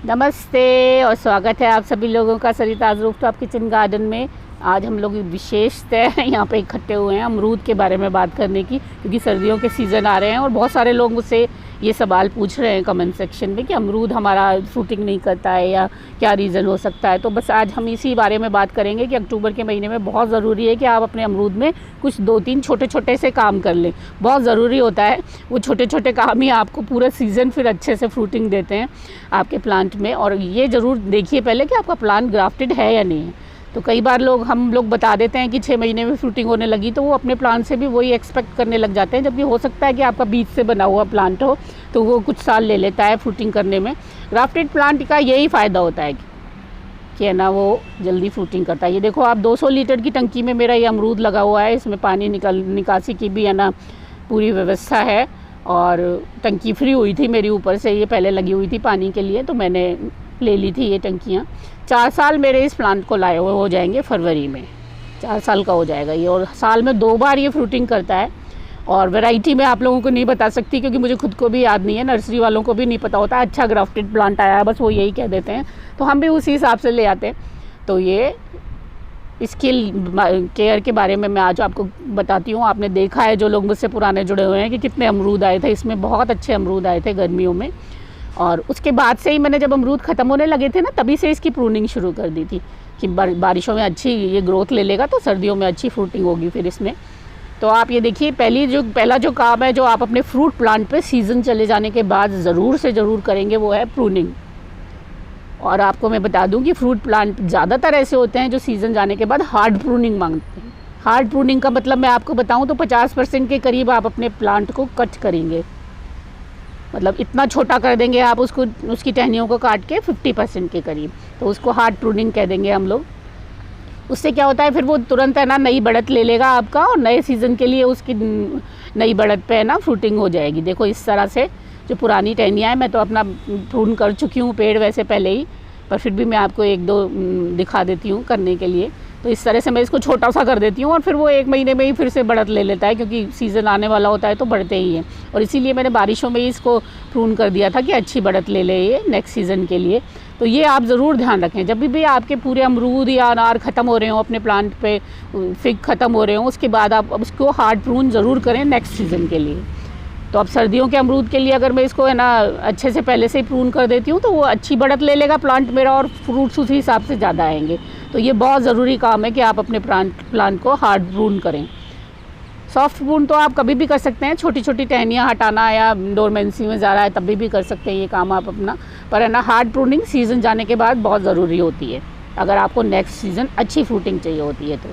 नमस्ते और स्वागत है आप सभी लोगों का सरिताज रूफटॉप किचन गार्डन में। आज हम लोग विशेषतः यहाँ पे इकट्ठे हुए हैं अमरूद के बारे में बात करने की, क्योंकि सर्दियों के सीज़न आ रहे हैं और बहुत सारे लोग मुझसे ये सवाल पूछ रहे हैं कमेंट सेक्शन में कि अमरूद हमारा फ्रूटिंग नहीं करता है या क्या रीज़न हो सकता है। तो बस आज हम इसी बारे में बात करेंगे कि अक्टूबर के महीने में बहुत ज़रूरी है कि आप अपने अमरूद में कुछ 2-3 छोटे छोटे से काम कर लें। बहुत ज़रूरी होता है, वो छोटे छोटे काम ही आपको पूरा सीज़न फिर अच्छे से फ्रूटिंग देते हैं आपके प्लांट में। और ये ज़रूर देखिए पहले कि आपका प्लांट ग्राफ्टेड है या नहीं है। तो कई बार हम लोग बता देते हैं कि 6 महीने में फ्रूटिंग होने लगी, तो वो अपने प्लांट से भी वही एक्सपेक्ट करने लग जाते हैं, जबकि हो सकता है कि आपका बीज से बना हुआ प्लांट हो तो वो कुछ साल ले लेता है फ्रूटिंग करने में। ग्राफ्टेड प्लांट का यही फ़ायदा होता है कि है ना, वो जल्दी फ्रूटिंग करता है। ये देखो आप 200 लीटर की टंकी में मेरा ये अमरूद लगा हुआ है, इसमें पानी निकासी की भी है ना पूरी व्यवस्था है। और टंकी फ्री हुई थी मेरी, ऊपर से ये पहले लगी हुई थी पानी के लिए, तो मैंने ले ली थी ये टंकियाँ। 4 साल मेरे इस प्लांट को लाए हुए हो जाएंगे, फरवरी में 4 साल का हो जाएगा ये। और साल में 2 बार ये फ्रूटिंग करता है। और वैरायटी मैं आप लोगों को नहीं बता सकती क्योंकि मुझे खुद को भी याद नहीं है, नर्सरी वालों को भी नहीं पता होता। अच्छा ग्राफ्टेड प्लांट आया है बस वो यही कह देते हैं, तो हम भी उसी हिसाब से ले आते हैं। तो ये इसकी केयर के बारे में मैं आज आपको बताती हूँ। आपने देखा है जो लोग मुझसे पुराने जुड़े हुए हैं कि कितने अमरूद आए थे, इसमें बहुत अच्छे अमरूद आए थे गर्मियों में। और उसके बाद से ही मैंने जब अमरूद ख़त्म होने लगे थे ना, तभी से इसकी प्रूनिंग शुरू कर दी थी कि बारिशों में अच्छी ये ग्रोथ ले लेगा तो सर्दियों में अच्छी फ्रूटिंग होगी फिर इसमें। तो आप ये देखिए पहला जो काम है जो आप अपने फ्रूट प्लांट पे सीज़न चले जाने के बाद ज़रूर से ज़रूर करेंगे वो है प्रूनिंग। और आपको मैं बता दूं कि फ्रूट प्लांट ज़्यादातर ऐसे होते हैं जो सीज़न जाने के बाद हार्ड प्रूनिंग मांगते हैं। हार्ड प्रूनिंग का मतलब मैं आपको बताऊं तो 50% के करीब आप अपने प्लांट को कट करेंगे, मतलब इतना छोटा कर देंगे आप उसको, उसकी टहनियों को काट के 50% के करीब, तो उसको हार्ड प्रूनिंग कह देंगे हम लोग। उससे क्या होता है फिर वो तुरंत है ना नई बढ़त ले लेगा आपका, और नए सीज़न के लिए उसकी नई बढ़त पे है ना फ्रूटिंग हो जाएगी। देखो इस तरह से जो पुरानी टहनियाँ हैं, मैं तो अपना प्रून कर चुकी हूँ पेड़ वैसे पहले ही, पर फिर भी मैं आपको 1-2 दिखा देती हूँ करने के लिए। तो इस तरह से मैं इसको छोटा सा कर देती हूँ और फिर वो 1 महीने में ही फिर से बढ़त ले लेता है, क्योंकि सीज़न आने वाला होता है तो बढ़ते ही हैं। और इसीलिए मैंने बारिशों में ही इसको प्रून कर दिया था कि अच्छी बढ़त ले ले ये नेक्स्ट सीज़न के लिए। तो ये आप ज़रूर ध्यान रखें, जब भी आपके पूरे अमरूद या अनार ख़त्म हो रहे हो अपने प्लांट पे, फिग ख़त्म हो रहे हो, उसके बाद आप उसको हार्ड प्रून ज़रूर करें नेक्स्ट सीज़न के लिए। तो अब सर्दियों के अमरूद के लिए अगर मैं इसको है ना अच्छे से पहले से ही प्रून कर देती हूँ तो वो अच्छी बढ़त ले लेगा प्लांट मेरा, और फ्रूट्स उसी हिसाब से ज़्यादा आएंगे। तो ये बहुत ज़रूरी काम है कि आप अपने प्लांट को हार्ड प्रून करें। सॉफ्ट प्रून तो आप कभी भी कर सकते हैं, छोटी छोटी टहनियाँ हटाना या डोरमेंसी में ज़्यादा है तभी भी कर सकते हैं ये काम आप अपना, पर है ना हार्ड प्रूनिंग सीज़न जाने के बाद बहुत ज़रूरी होती है अगर आपको नेक्स्ट सीज़न अच्छी फ्रूटिंग चाहिए होती है तो।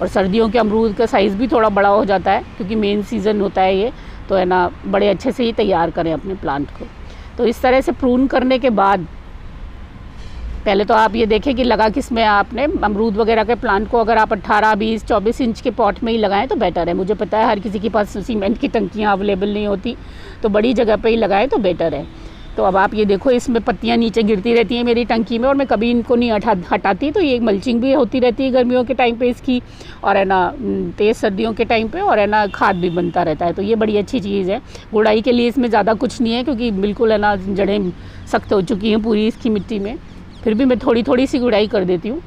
और सर्दियों के अमरूद का साइज़ भी थोड़ा बड़ा हो जाता है क्योंकि मेन सीज़न होता है ये, तो है ना बड़े अच्छे से ही तैयार करें अपने प्लांट को। तो इस तरह से प्रून करने के बाद पहले तो आप ये देखें कि लगा किसमें आपने अमरूद वगैरह के प्लांट को। अगर आप 18, 20, 24 इंच के पॉट में ही लगाएं तो बेटर है। मुझे पता है हर किसी के पास सीमेंट की टंकियाँ अवेलेबल नहीं होती, तो बड़ी जगह पे ही लगाएं तो बेटर है। तो अब आप ये देखो इसमें पत्तियाँ नीचे गिरती रहती हैं मेरी टंकी में और मैं कभी इनको नहीं हटाती, तो ये मल्चिंग भी होती रहती है गर्मियों के टाइम पे इसकी, और है ना तेज़ सर्दियों के टाइम पे, और है ना खाद भी बनता रहता है। तो ये बड़ी अच्छी चीज़ है। गुड़ाई के लिए इसमें ज़्यादा कुछ नहीं है क्योंकि बिल्कुल है ना जड़ें सख्त हो चुकी हैं पूरी इसकी मिट्टी में, फिर भी मैं थोड़ी थोड़ी सी गुड़ाई कर देती हूँ।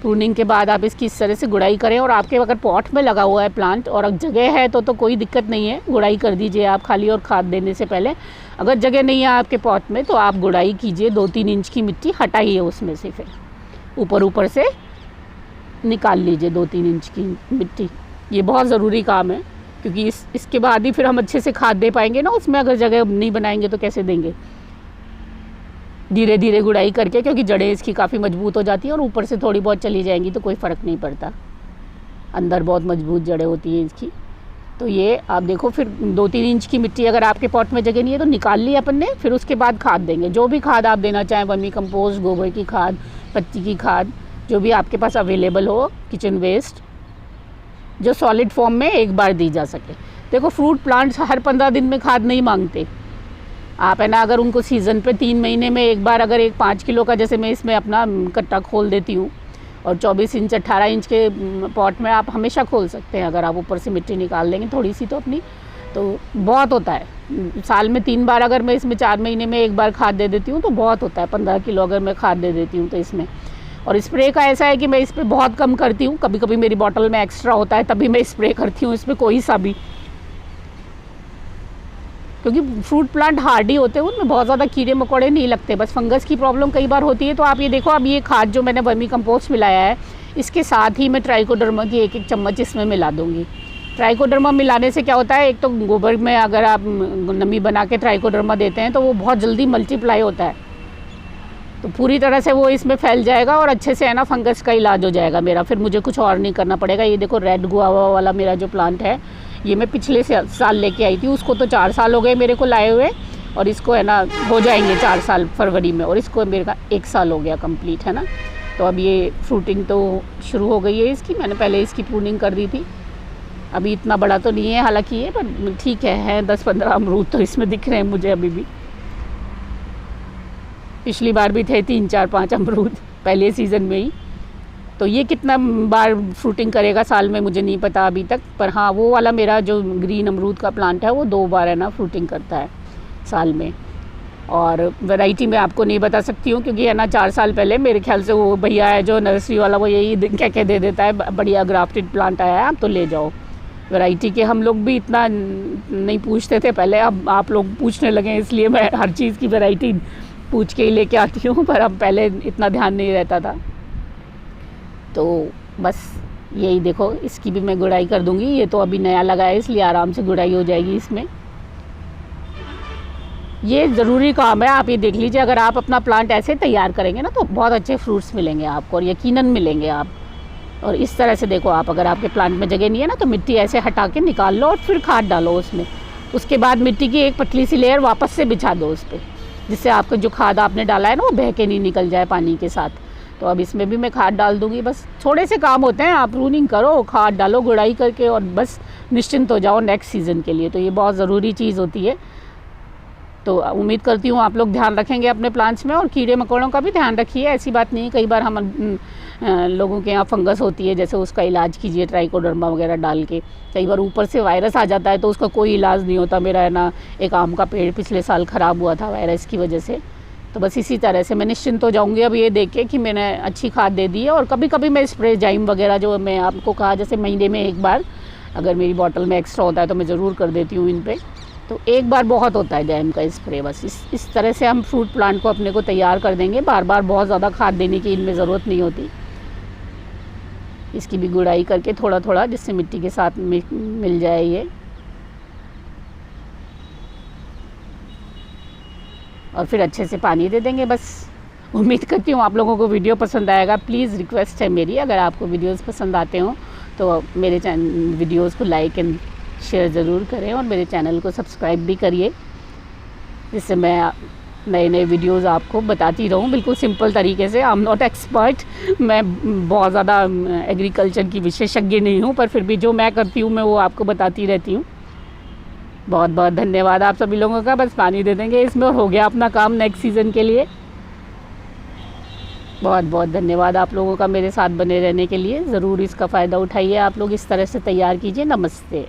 प्रूनिंग के बाद आप इसकी इस तरह से गुड़ाई करें, और आपके अगर पॉट में लगा हुआ है प्लांट और जगह है तो कोई दिक्कत नहीं है, गुड़ाई कर दीजिए आप खाली और खाद देने से पहले। अगर जगह नहीं है आपके पॉट में तो आप गुड़ाई कीजिए, 2-3 इंच की मिट्टी हटाइए उसमें से, फिर ऊपर से निकाल लीजिए 2-3 इंच की मिट्टी। ये बहुत ज़रूरी काम है क्योंकि इसके बाद ही फिर हम अच्छे से खाद दे पाएंगे ना उसमें। अगर जगह नहीं बनाएंगे तो कैसे देंगे। धीरे धीरे गुड़ाई करके, क्योंकि जड़ें इसकी काफ़ी मजबूत हो जाती हैं और ऊपर से थोड़ी बहुत चली जाएंगी तो कोई फ़र्क नहीं पड़ता, अंदर बहुत मजबूत जड़ें होती हैं इसकी। तो ये आप देखो फिर 2-3 इंच की मिट्टी अगर आपके पॉट में जगह नहीं है तो निकाल ली अपन ने, फिर उसके बाद खाद देंगे। जो भी खाद आप देना चाहें, वर्मी कंपोस्ट, गोबर की खाद, पत्ती की खाद, जो भी आपके पास अवेलेबल हो, किचन वेस्ट, जो सॉलिड फॉर्म में एक बार दी जा सके। देखो फ्रूट प्लांट्स हर 15 दिन में खाद नहीं मांगते। आप है ना अगर उनको सीज़न पे 3 महीने में एक बार अगर एक 5 किलो का, जैसे मैं इसमें अपना कट्टा खोल देती हूँ, और 24 इंच 18 इंच के पॉट में आप हमेशा खोल सकते हैं। अगर आप ऊपर से मिट्टी निकाल देंगे थोड़ी सी तो अपनी तो बहुत होता है। साल में 3 बार अगर मैं इसमें 4 महीने में 1 बार खाद दे देती हूँ तो बहुत होता है। 15 किलो अगर मैं खाद दे देती हूँ तो इसमें। और स्प्रे का ऐसा है कि मैं इस पर बहुत कम करती हूँ, कभी कभी मेरी बॉटल में एक्स्ट्रा होता है तभी मैं स्प्रे करती हूँ इस पर कोई सा भी, क्योंकि फ्रूट प्लांट हार्डी होते हैं, उनमें बहुत ज़्यादा कीड़े मकोड़े नहीं लगते। बस फंगस की प्रॉब्लम कई बार होती है। तो आप ये देखो, अब ये खाद जो मैंने वर्मी कंपोस्ट मिलाया है, इसके साथ ही मैं ट्राइकोडर्मा की 1-1 चम्मच इसमें मिला दूँगी। ट्राइकोडर्मा मिलाने से क्या होता है, एक तो गोबर में अगर आप नमी बना के ट्राइकोडर्मा देते हैं तो वो बहुत जल्दी मल्टीप्लाई होता है, तो पूरी तरह से वो इसमें फैल जाएगा और अच्छे से है ना फंगस का इलाज हो जाएगा मेरा। फिर मुझे कुछ और नहीं करना पड़ेगा। ये देखो रेड गुआवा वाला मेरा जो प्लांट है, ये मैं पिछले साल लेके आई थी, उसको तो 4 साल हो गए मेरे को लाए हुए, और इसको है ना हो जाएंगे 4 साल फरवरी में, और इसको मेरे का 1 साल हो गया कंप्लीट, है ना। तो अब ये फ्रूटिंग तो शुरू हो गई है इसकी। मैंने पहले इसकी प्रूनिंग कर दी थी। अभी इतना बड़ा तो नहीं है हालांकि ये, पर ठीक है 10-15 अमरूद तो इसमें दिख रहे हैं मुझे अभी भी। पिछली बार भी थे 3-4-5 अमरूद पहले सीज़न में ही। तो ये कितना बार फ्रूटिंग करेगा साल में मुझे नहीं पता अभी तक, पर हाँ वो वाला मेरा जो ग्रीन अमरूद का प्लांट है वो 2 बार है ना फ्रूटिंग करता है साल में। और वैरायटी मैं आपको नहीं बता सकती हूँ क्योंकि है ना 4 साल पहले मेरे ख्याल से वो भैया है जो नर्सरी वाला, वो यही कह के दे देता है बढ़िया ग्राफ्टेड प्लांट आया है आप तो ले जाओ। वैरायटी के हम लोग भी इतना नहीं पूछते थे पहले, अब आप लोग पूछने लगे, इसलिए मैं हर चीज़ की वैरायटी पूछ के ही लेके आती हूँ, पर अब पहले इतना ध्यान नहीं रहता था। तो बस यही देखो, इसकी भी मैं गुड़ाई कर दूँगी। ये तो अभी नया लगा है इसलिए आराम से गुड़ाई हो जाएगी इसमें। ये ज़रूरी काम है, आप ये देख लीजिए, अगर आप अपना प्लांट ऐसे तैयार करेंगे ना तो बहुत अच्छे फ्रूट्स मिलेंगे आपको, और यकीनन मिलेंगे आप। और इस तरह से देखो आप, अगर आपके प्लांट में जगह नहीं है ना तो मिट्टी ऐसे हटा के निकाल लो और फिर खाद डालो उसमें। उसके बाद मिट्टी की एक पतली सी लेयर वापस से बिछा दो उस पर, जिससे आपका जो खाद आपने डाला है ना वो बह के नहीं निकल जाए पानी के साथ। तो अब इसमें भी मैं खाद डाल दूँगी। बस थोड़े से काम होते हैं, आप प्रूनिंग करो, खाद डालो गुड़ाई करके, और बस निश्चिंत हो जाओ नेक्स्ट सीज़न के लिए। तो ये बहुत ज़रूरी चीज़ होती है। तो उम्मीद करती हूँ आप लोग ध्यान रखेंगे अपने प्लांट्स में, और कीड़े मकोड़ों का भी ध्यान रखिए। ऐसी बात नहीं, कई बार हम लोगों के यहाँ फंगस होती है, जैसे उसका इलाज कीजिए ट्राइकोडर्मा वगैरह डाल के। कई बार ऊपर से वायरस आ जाता है तो उसका कोई इलाज नहीं होता। मेरा है ना एक आम का पेड़ पिछले साल ख़राब हुआ था वायरस की वजह से। तो बस इसी तरह से मैं निश्चिंत हो जाऊँगी अब ये देख के कि मैंने अच्छी खाद दे दी है। और कभी कभी मैं स्प्रे जाइम वगैरह जो मैं आपको कहा, जैसे महीने में 1 बार अगर मेरी बॉटल में एक्स्ट्रा होता है तो मैं ज़रूर कर देती हूँ इन पर। तो 1 बार बहुत होता है जैम का स्प्रे। बस इस तरह से हम फ्रूट प्लांट को अपने को तैयार कर देंगे। बार बार बहुत ज़्यादा खाद देने की इनमें ज़रूरत नहीं होती। इसकी भी गुड़ाई करके थोड़ा थोड़ा, जिससे मिट्टी के साथ मिल जाए ये। और फिर अच्छे से पानी दे देंगे बस। उम्मीद करती हूँ आप लोगों को वीडियो पसंद आएगा। प्लीज़ रिक्वेस्ट है मेरी, अगर आपको वीडियोस पसंद आते हो तो मेरे वीडियोस को लाइक एंड शेयर ज़रूर करें, और मेरे चैनल को सब्सक्राइब भी करिए, जिससे मैं नए नए वीडियोस आपको बताती रहूं बिल्कुल सिंपल तरीके से। आई एम नॉट एक्सपर्ट, मैं बहुत ज़्यादा एग्रीकल्चर की विशेषज्ञ नहीं हूं, पर फिर भी जो मैं करती हूं मैं वो आपको बताती रहती हूं। बहुत बहुत धन्यवाद आप सभी लोगों का। बस पानी दे देंगे इसमें और हो गया अपना काम नेक्स्ट सीज़न के लिए। बहुत बहुत धन्यवाद आप लोगों का मेरे साथ बने रहने के लिए। ज़रूर इसका फ़ायदा उठाइए, आप लोग इस तरह से तैयार कीजिए। नमस्ते।